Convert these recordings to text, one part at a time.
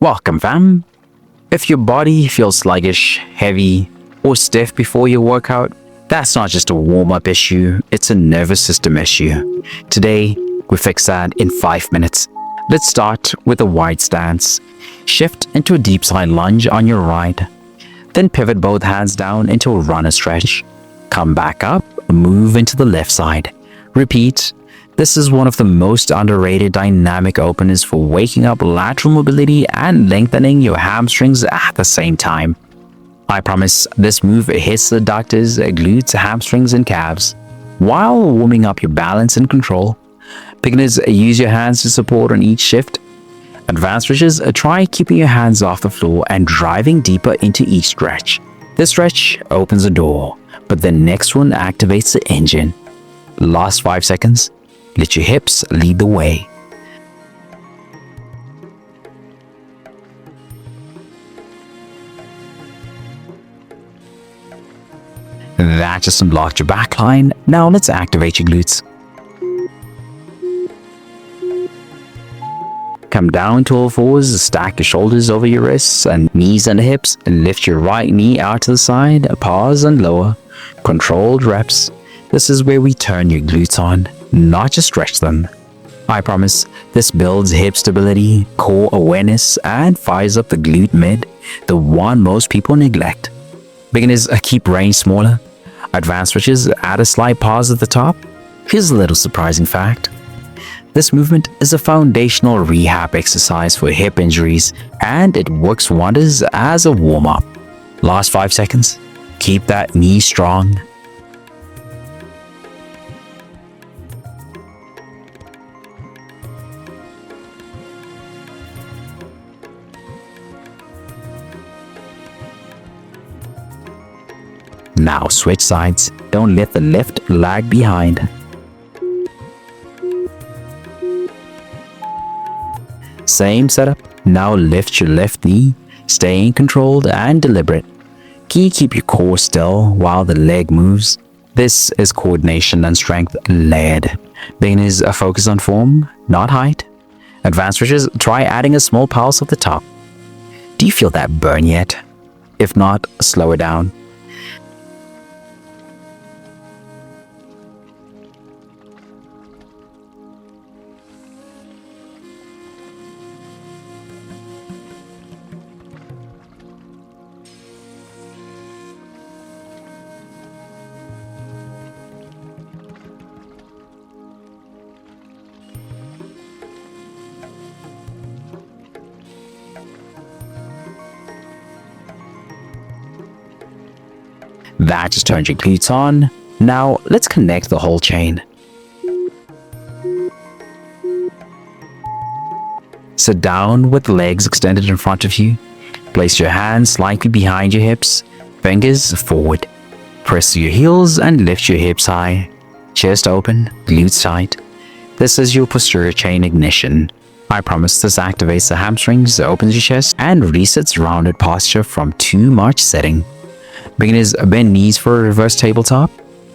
Welcome, fam. If your body feels sluggish, heavy, or stiff before your workout, that's not just a warm-up issue, it's a nervous system issue. Today, we fix that in 5 minutes. Let's start with a wide stance. Shift into a deep side lunge on your right. Then pivot both hands down into a runner stretch. Come back up, move into the left side. Repeat. This is one of the most underrated dynamic openers for waking up lateral mobility and lengthening your hamstrings at the same time. I promise this move hits the adductors, glutes, hamstrings, and calves while warming up your balance and control. Beginners, use your hands to support on each shift. Advanced stretchers, try keeping your hands off the floor and driving deeper into each stretch. This stretch opens the door, but the next one activates the engine. Last 5 seconds. Let your hips lead the way. That just unlocked your back line. Now let's activate your glutes. Come down to all fours, stack your shoulders over your wrists and knees under hips, and lift your right knee out to the side, pause and lower. Controlled reps. This is where we turn your glutes on, not just stretch them. I promise this builds hip stability, core awareness, and fires up the glute mid, the one most people neglect. Beginners, keep range smaller. Advanced stretches, add a slight pause at the top. Here's a little surprising fact. This movement is a foundational rehab exercise for hip injuries, and it works wonders as a warm-up. Last 5 seconds. Keep that knee strong. Now switch sides. Don't let the left lag behind. Same setup. Now lift your left knee, staying controlled and deliberate. Keep your core still while the leg moves. This is coordination and strength led. Beginners, focus on form, not height. Advanced stretches, try adding a small pulse at the top. Do you feel that burn yet? If not, slow it down. That just turns your glutes on. Now let's connect the whole chain. Sit down with the legs extended in front of you. Place your hands slightly behind your hips, fingers forward. Press your heels and lift your hips high. Chest open, glutes tight. This is your posterior chain ignition. I promise this activates the hamstrings, opens your chest, and resets rounded posture from too much sitting. Beginners, bend knees for a reverse tabletop.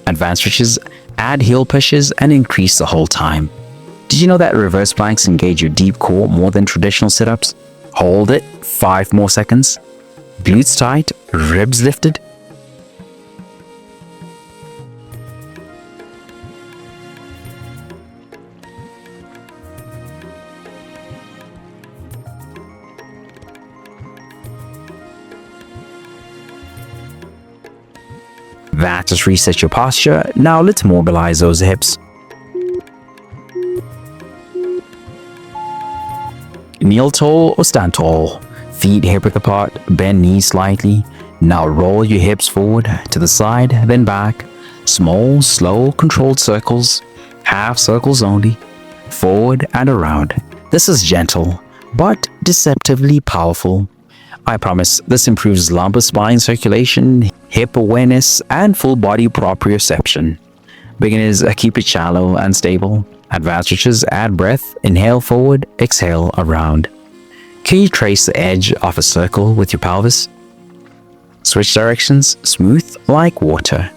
Advanced stretches, add heel pushes and increase the hold time. Did you know that reverse planks engage your deep core more than traditional sit-ups? Hold it 5 more seconds. Glutes tight, ribs lifted. That just resets your posture. Now let's mobilize those hips. Kneel tall or stand tall. Feet hip width apart, bend knees slightly. Now roll your hips forward to the side, then back. Small, slow, controlled circles. Half circles only. Forward and around. This is gentle, but deceptively powerful. I promise this improves lumbar spine circulation, hip awareness, and full body proprioception. Beginners, keep it shallow and stable. Advanced stretches, add breath, inhale forward, exhale around. Can you trace the edge of a circle with your pelvis? Switch directions, smooth like water.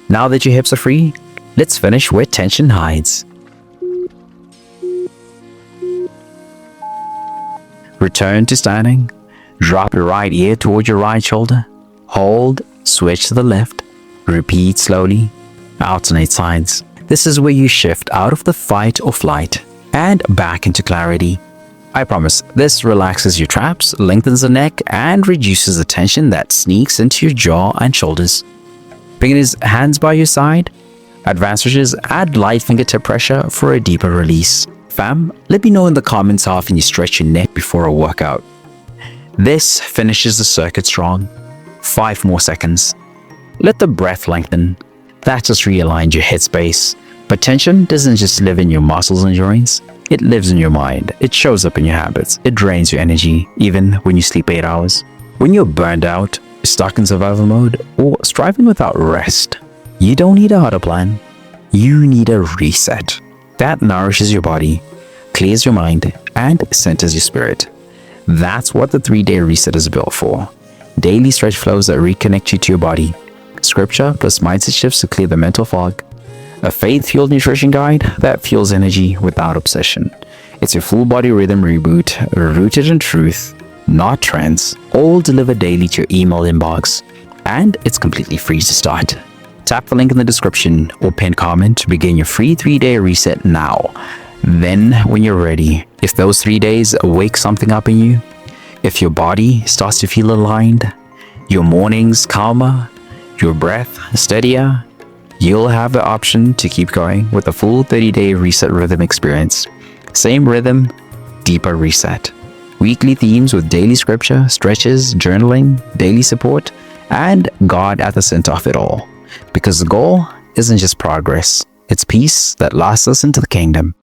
Now that your hips are free, let's finish where tension hides. Return to standing. Drop your right ear toward your right shoulder. Hold, switch to the left. Repeat slowly. Alternate sides. This is where you shift out of the fight or flight and back into clarity. I promise, this relaxes your traps, lengthens the neck, and reduces the tension that sneaks into your jaw and shoulders. Beginners, hands by your side. Advanced stretches, add light fingertip pressure for a deeper release. Fam, let me know in the comments how often you stretch your neck before a workout. This finishes the circuit strong. 5 more seconds. Let the breath lengthen. That just realigns your headspace. But tension doesn't just live in your muscles and joints. It lives in your mind. It shows up in your habits. It drains your energy, even when you sleep 8 hours. When you're burned out, stuck in survival mode, or striving without rest, you don't need a harder plan. You need a reset. That nourishes your body, clears your mind, and centers your spirit. That's what the 3-day reset is built for. Daily stretch flows that reconnect you to your body. Scripture plus mindset shifts to clear the mental fog. A faith-fueled nutrition guide that fuels energy without obsession. It's a full body rhythm reboot, rooted in truth, not trends, all delivered daily to your email inbox. And it's completely free to start. Tap the link in the description or pinned comment to begin your free 3-day reset now. Then, when you're ready, if those 3 days wake something up in you, if your body starts to feel aligned, your mornings calmer, your breath steadier, you'll have the option to keep going with a full 30-day reset rhythm experience. Same rhythm, deeper reset. Weekly themes with daily scripture, stretches, journaling, daily support, and God at the center of it all. Because the goal isn't just progress, it's peace that lasts us into the kingdom.